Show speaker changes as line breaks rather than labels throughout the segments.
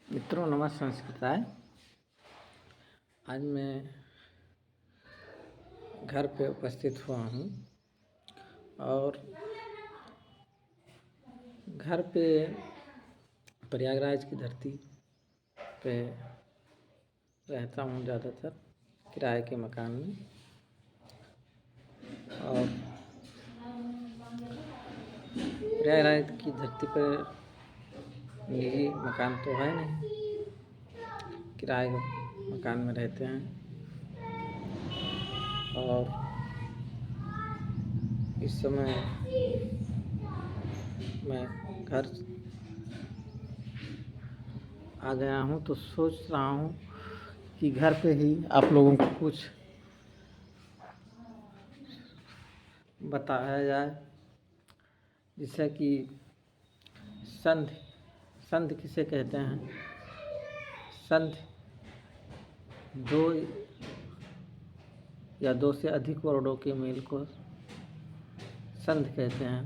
मित्रों नमः संस्कृताय। आज मैं घर पे उपस्थित हुआ हूँ और घर पे प्रयागराज की धरती पे रहता हूँ ज़्यादातर किराए के मकान में। और प्रयागराज की धरती पर निजी मकान तो है नहीं, किराए मकान में रहते हैं। और इस समय मैं घर आ गया हूँ तो सोच रहा हूँ कि घर पे ही आप लोगों को कुछ बताया जाए, जिससे कि संधि किसे कहते हैं। संधि दो या दो से अधिक वर्डों के मेल को संधि कहते हैं।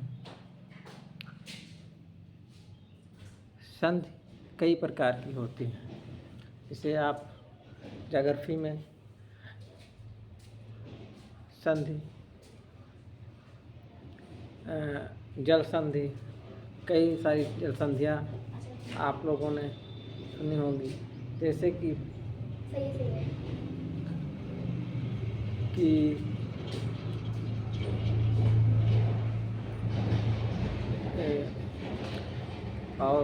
संधि कई प्रकार की होती है। इसे आप ज्योग्राफी में संधि, जल संधि, कई सारी जल संधियाँ आप लोगों ने सुनी होंगी, जैसे कि और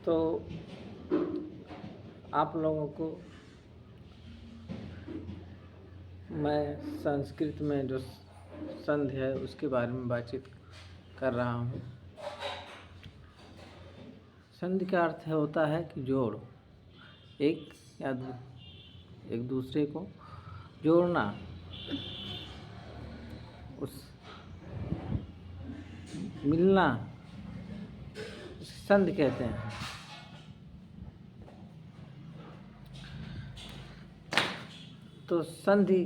तो आप लोगों को मैं संस्कृत में जो संधि है उसके बारे में बातचीत कर रहा हूँ। संधि का अर्थ होता है कि जोड़, एक या एक दूसरे को जोड़ना, उस मिलना, संधि कहते हैं। तो संधि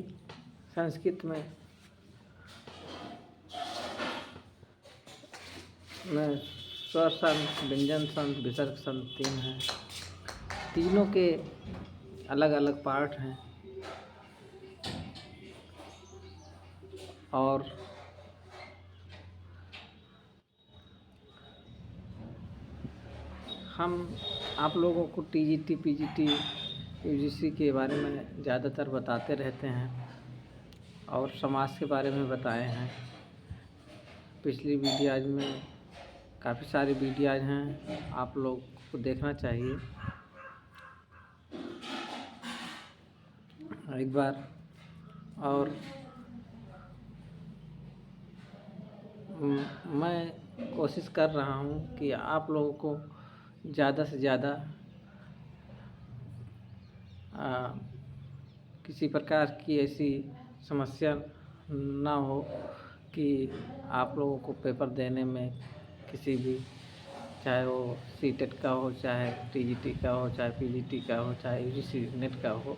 संस्कृत में स्वर संध, व्यंजन संध, विसर्ग संध तीन हैं। तीनों के अलग अलग पार्ट हैं और हम आप लोगों को टीजीटी, पीजीटी, यूजीसी के बारे में ज़्यादातर बताते रहते हैं और समाज के बारे में बताए हैं। पिछली वीडियोज़ में काफ़ी सारी वीडियोज़ हैं, आप लोग को देखना चाहिए एक बार। और मैं कोशिश कर रहा हूँ कि आप लोगों को ज़्यादा से ज़्यादा किसी प्रकार की ऐसी समस्या ना हो कि आप लोगों को पेपर देने में किसी भी, चाहे वो सीटेट का हो, चाहे टीजीटी का हो, चाहे पीजीटी का हो, चाहे यूजीसी नेट का हो,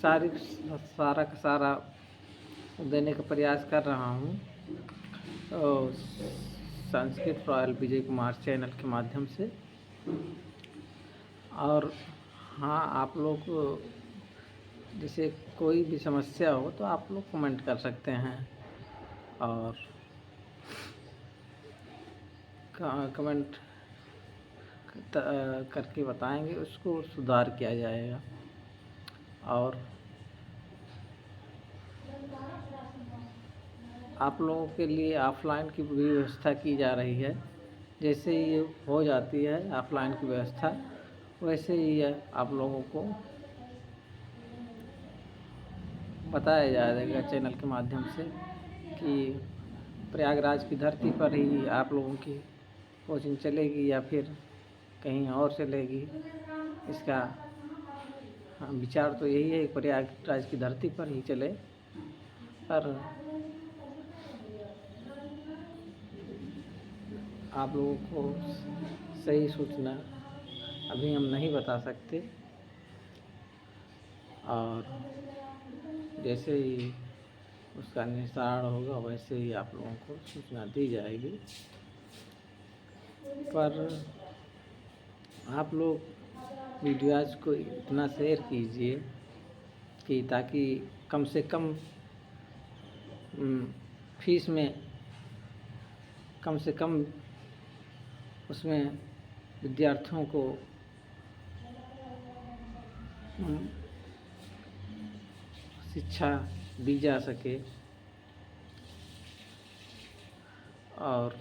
सारा का सारा देने का प्रयास कर रहा हूँ। तो संस्कृत रॉयल विजय कुमार चैनल के माध्यम से। और हाँ, आप लोग जैसे कोई भी समस्या हो तो आप लोग कमेंट कर सकते हैं और कमेंट करके बताएंगे, उसको सुधार किया जाएगा। और आप लोगों के लिए ऑफलाइन की भी व्यवस्था की जा रही है। जैसे ही हो जाती है ऑफलाइन की व्यवस्था, वैसे ही आप लोगों को बताया जाएगा चैनल के माध्यम से कि प्रयागराज की धरती पर ही आप लोगों की कोचिंग चलेगी या फिर कहीं और चलेगी। इसका विचार तो यही है, प्रयागराज की धरती पर ही चले, पर आप लोगों को सही सूचना अभी हम नहीं बता सकते। और जैसे ही उसका निस्तारण होगा वैसे ही आप लोगों को सूचना दी जाएगी। पर आप लोग वीडियोज़ को इतना शेयर कीजिए कि ताकि कम से कम फीस में कम से कम उसमें विद्यार्थियों को शिक्षा दी जा सके। और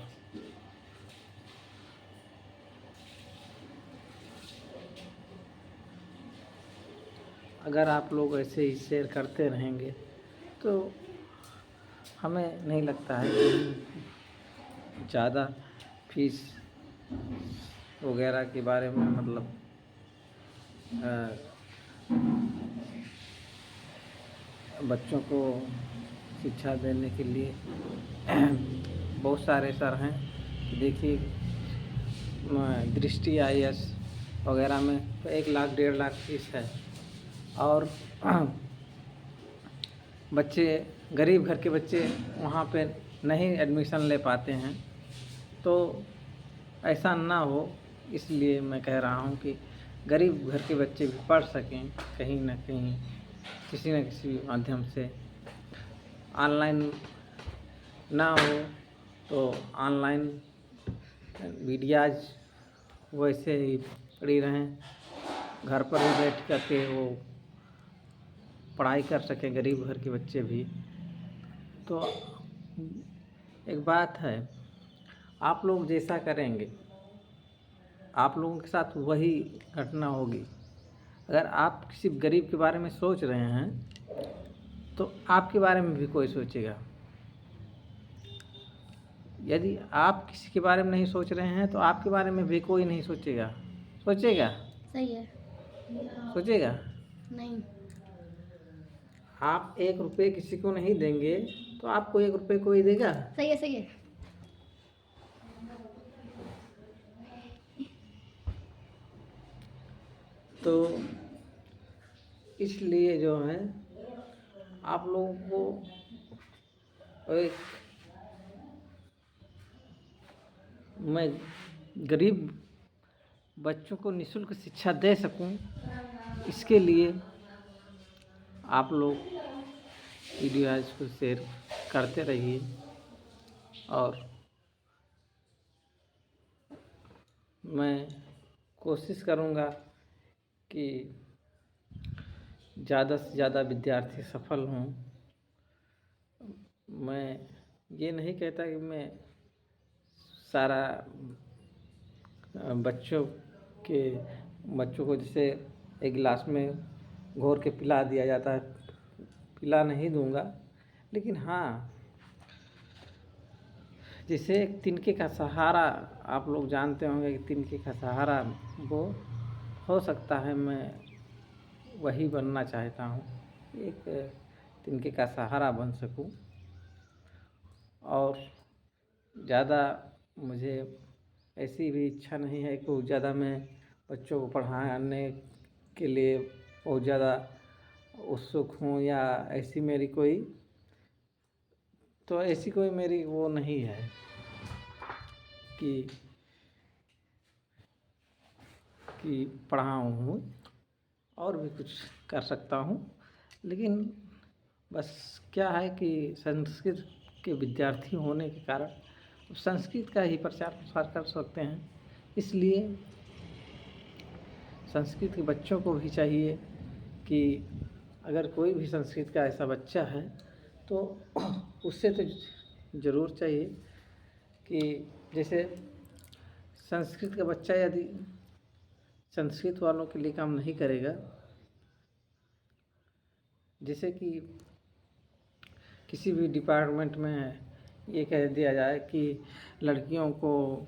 अगर आप लोग ऐसे ही शेयर करते रहेंगे तो हमें नहीं लगता है कि ज़्यादा फीस वगैरह के बारे में मतलब बच्चों को शिक्षा देने के लिए बहुत सारे सर हैं। देखिए दृष्टि IAS वगैरह में तो 1 लाख 1.5 लाख फीस है और बच्चे गरीब घर के बच्चे वहाँ पे नहीं एडमिशन ले पाते हैं। तो ऐसा ना हो इसलिए मैं कह रहा हूँ कि गरीब घर के बच्चे भी पढ़ सकें कहीं ना कहीं किसी न किसी माध्यम से। ऑनलाइन ना हो तो ऑनलाइन वीडियोज़ वैसे ही पड़ी रहें, घर पर ही बैठ करके वो पढ़ाई कर सकें गरीब घर के बच्चे भी। तो एक बात है, आप लोग जैसा करेंगे आप लोगों के साथ वही घटना होगी। अगर आप किसी गरीब के बारे में सोच रहे हैं तो आपके बारे में भी कोई सोचेगा। यदि आप किसी के बारे में नहीं सोच रहे हैं तो आपके बारे में भी कोई नहीं सोचेगा। सोचेगा?
सही है।
सोचेगा?
नहीं।
आप 1 रुपये किसी को नहीं देंगे तो आपको 1 रुपये कोई देगा?
सही है, सही है।
तो इसलिए जो है आप लोगों को एक मैं गरीब बच्चों को निःशुल्क शिक्षा दे सकूं, इसके लिए आप लोग वीडियोज़ को शेयर करते रहिए। और मैं कोशिश करूंगा कि ज़्यादा से ज़्यादा विद्यार्थी सफल हों। मैं ये नहीं कहता कि मैं सारा बच्चों को जैसे एक गिलास में घोर के पिला दिया जाता है, पिला नहीं दूंगा। लेकिन हाँ, जैसे एक तिनके का सहारा, आप लोग जानते होंगे कि तिनके का सहारा वो हो सकता है, मैं वही बनना चाहता हूँ, एक तिनके का सहारा बन सकूँ। और ज़्यादा मुझे ऐसी भी इच्छा नहीं है कि ज़्यादा मैं बच्चों को पढ़ाने के लिए बहुत ज़्यादा उत्सुक हूँ या ऐसी मेरी वो नहीं है कि पढ़ाऊँ। और भी कुछ कर सकता हूँ, लेकिन बस क्या है कि संस्कृत के विद्यार्थी होने के कारण संस्कृत का ही प्रचार प्रसार कर सकते हैं। इसलिए संस्कृत के बच्चों को भी चाहिए कि अगर कोई भी संस्कृत का ऐसा बच्चा है तो उससे तो ज़रूर चाहिए कि जैसे संस्कृत का बच्चा यदि संस्कृत वालों के लिए काम नहीं करेगा, जैसे कि किसी भी डिपार्टमेंट में ये कह दिया जाए कि लड़कियों को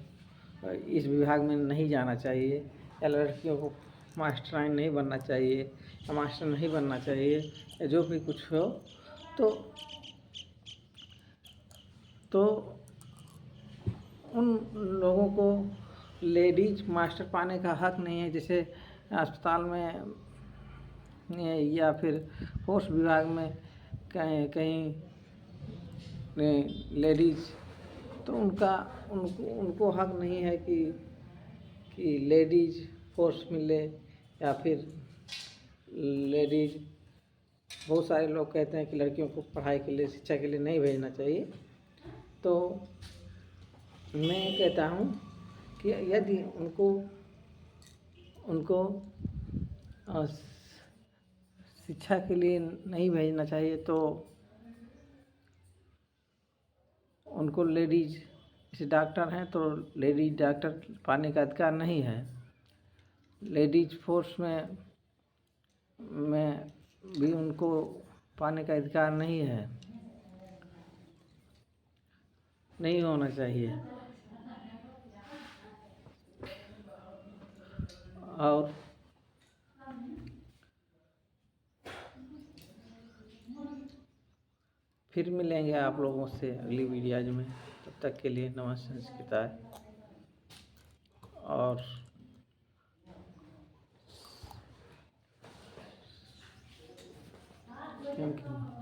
इस विभाग में नहीं जाना चाहिए या लड़कियों को मास्टराइन नहीं बनना चाहिए या मास्टर नहीं बनना चाहिए या जो भी कुछ हो, तो उन लोगों को लेडीज मास्टर पाने का हक नहीं है। जैसे अस्पताल में या फिर पोस्ट विभाग में कहीं कहीं लेडीज़, तो उनको हक नहीं है कि लेडीज़ पोस्ट मिले, या फिर लेडीज़, बहुत सारे लोग कहते हैं कि लड़कियों को पढ़ाई के लिए, शिक्षा के लिए नहीं भेजना चाहिए। तो मैं कहता हूँ कि यदि उनको शिक्षा के लिए नहीं भेजना चाहिए, तो उनको लेडीज, जैसे डॉक्टर हैं तो लेडीज डॉक्टर पाने का अधिकार नहीं है। लेडीज फोर्स में भी उनको पाने का अधिकार नहीं है, नहीं होना चाहिए। और फिर मिलेंगे आप लोगों से अगली वीडियोज में। तब तक के लिए नमस्ते संस्कृताय और थैंक यू।